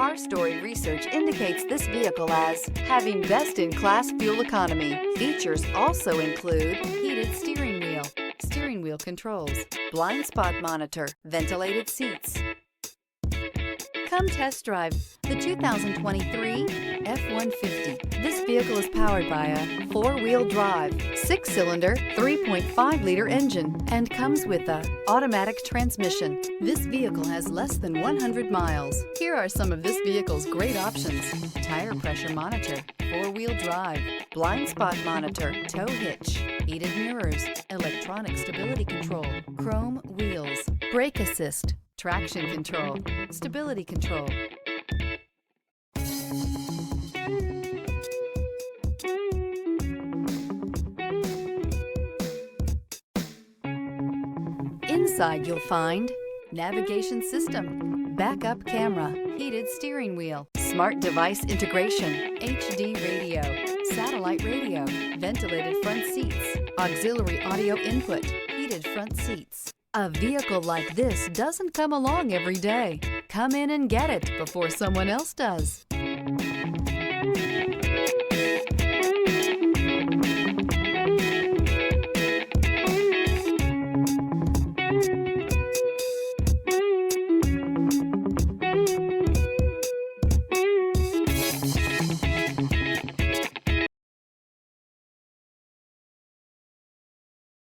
Car Story research indicates this vehicle as having best-in-class fuel economy. Features also include heated steering wheel controls, blind spot monitor, ventilated seats. Come test drive the 2023 F-150. This vehicle is powered by a four-wheel drive, 6-cylinder, 3.5-liter engine and comes with a automatic transmission. This vehicle has less than 100 miles. Here are some of this vehicle's great options: tire pressure monitor, four-wheel drive, blind spot monitor, tow hitch, heated mirrors, electronic stability control, chrome wheels, brake assist, traction control, stability control. Inside you'll find navigation system, backup camera, heated steering wheel, smart device integration, HD radio, satellite radio, ventilated front seats, auxiliary audio input, heated front seats. A vehicle like this doesn't come along every day. Come in and get it before someone else does.